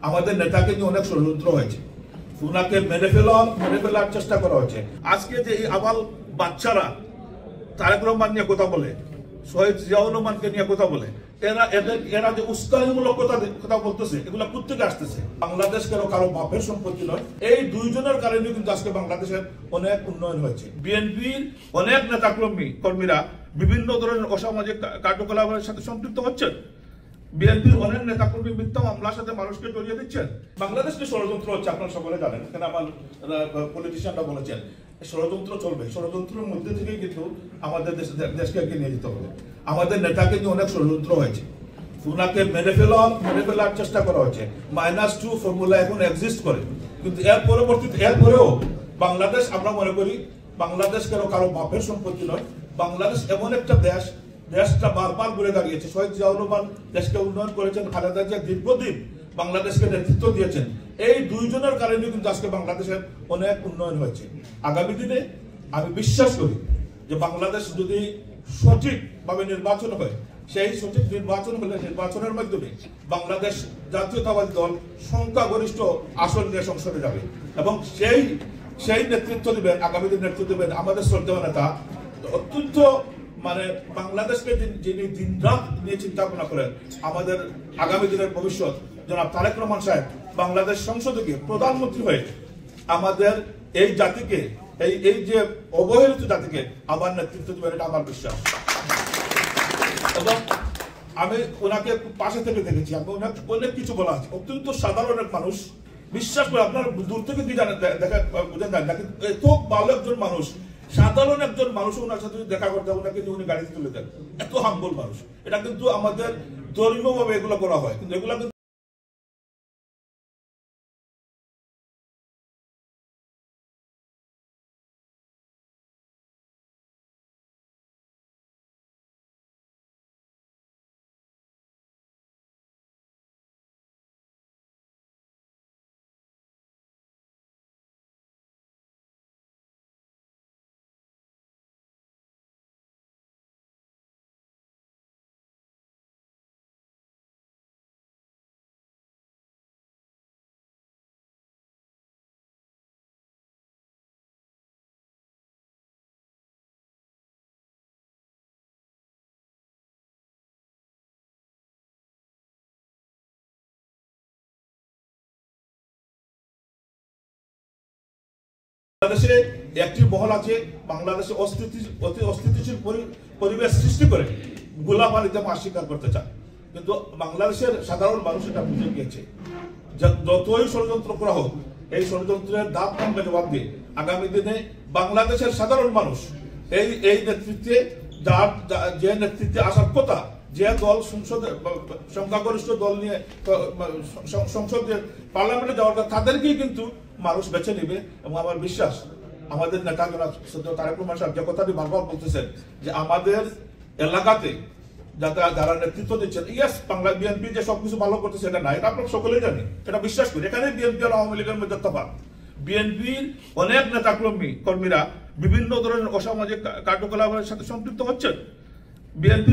আমাদের নেতাকে নিয়ে অনেক ষড়যন্ত্র হয়েছে, ওনাকে মেরে ফেলার চেষ্টা করা হয়েছে। আজকে যে এই আবাল বাচ্চারা তারেক রহমান নিয়ে কথা বলে, শহীদ জিয়াউর রহমানকে নিয়ে কথা বলে, এরা যে উস্কানিমূলক কথা বলতেছে, এগুলো প্রত্যেকে আসতেছে। বাংলাদেশ কারো বাপের সম্পত্তি নয়। এই দুইজনের কারণে কিন্তু আজকে বাংলাদেশের অনেক উন্নয়ন হয়েছে। বিএনপির অনেক নেতা কর্মীরা বিভিন্ন ধরনের অসামাজিক কার্যকলাপের সাথে সম্পৃক্ত হচ্ছেন। বিএনপির অনেক নেতা কর্মী মিথ্যা মামলার সাথে মানুষকে জড়িয়ে দিচ্ছেন। বাংলাদেশকে ষড়যন্ত্র হচ্ছে, আপনারা সকলে জানেন। এখানে আমার পলিটিশিয়ানরা বলেছেন ষড়যন্ত্র চলবে। ষড়যন্ত্রের মধ্যে থেকে কিন্তু আমাদের দেশকে এগিয়ে নিয়ে যেতে হবে। আমাদের নেতাকে নিয়ে অনেক ষড়যন্ত্র হয়েছে, ওনাকে মেরে ফেলার চেষ্টা করা হয়েছে। -2 ফর্মুলা এখন এক্সিস্ট করে, কিন্তু এরপরেও বাংলাদেশ, আমরা মনে করি বাংলাদেশ কারো বাপের সম্পত্তি নয়। বাংলাদেশ এমন একটা দেশটা বারবার ঘুরে দাঁড়িয়েছে। শহীদ জিয়াউর রহমান দেশকে উন্নয়ন করেছেন, খালেদা জিয়া দীর্ঘদিন বাংলাদেশকে নেতৃত্ব দিয়েছেন। এই দুইজনের কারণে কিন্তু আজকে বাংলাদেশের অনেক উন্নয়ন হয়েছে। আগামী দিনে আমি বিশ্বাস করি যে বাংলাদেশ যদি সঠিকভাবে নির্বাচন হয়, সেই সঠিক নির্বাচন হলে নির্বাচনের মাধ্যমে বাংলাদেশ জাতীয়তাবাদী দল সংখ্যাগরিষ্ঠ আসন নিয়ে সংসদে যাবে এবং সেই নেতৃত্ব দিবেন, আগামী দিন নেতৃত্ব দিবেন আমাদের শ্রদ্ধেয় নেতা, অত্যন্ত বাংলাদেশকে যিনি দিন রাত নিয়ে চিন্তা ভাবনা করেন, আমাদের আগামী দিনের ভবিষ্যৎ জনাব তারেক রহমান সাহেব বাংলাদেশ সংসদে গিয়ে প্রধানমন্ত্রী হয়ে আমাদের এই জাতিকে, এই যে অবহেলিত জাতিকে আবার নেতৃত্ব দেবেন, এটা আমার বিশ্বাস। এবং আমি ওনাকে পাশে থেকে দেখেছি, আমি অনেক কিছু বলা আছে। অত্যন্ত সাধারণ এক মানুষ, বিশ্বাস করে আপনার দূর থেকে কি জানেন, বুঝেন না, কিন্তু এত ভালো একজন মানুষ, সাধারণ একজন মানুষ ওনার সাথে দেখা করতে ওনাকে উনি গাড়িতে তুলে দেন। এত হাম্বল মানুষ। এটা কিন্তু আমাদের ধর্মীয় ভাবে এগুলো করা হয়, কিন্তু এগুলো কিন্তু বাংলাদেশে একটি মহল আছে, বাংলাদেশে অস্থিতিশীল পরিবেশ সৃষ্টি করে গোলাবারিতে মাছ শিকার করতে চায়। কিন্তু বাংলাদেশের সাধারণ মানুষ এটা বুঝে গিয়েছে, যতই ষড়যন্ত্র করা হোক, এই ষড়যন্ত্রের দাঁত ভাঙবে জবাব দিয়ে আগামী দিনে বাংলাদেশের সাধারণ মানুষ এই নেতৃত্বে, যে নেতৃত্বে আসার কথা, যে দল সংসদে সংখ্যাগরিষ্ঠ দল নিয়ে সংসদে পার্লামেন্টে যাওয়ার কথা, তাদেরকেই কিন্তু মানুষ বেছে নিবে। এবং আমার বিশ্বাস আমাদের নেতা তারেক রহমান সাহেব যে কথাটি বারবার বলতেছেন যে আমাদের এলাকাতে যারা নেতৃত্ব দিচ্ছেন, ইয়েস বাংলা বিএনপি যে সবকিছু ভালো করতেছে এটা না, এটা আপনারা সকলেই জানি, এটা বিশ্বাস করি। এখানে বিএনপি আর আওয়ামী লীগের মধ্যে তফাৎ। বিএনপির অনেক নেতা কর্মীরা বিভিন্ন ধরনের অসামাজিক কার্যকলাপের সাথে সম্পৃক্ত হচ্ছেন। বিএনপি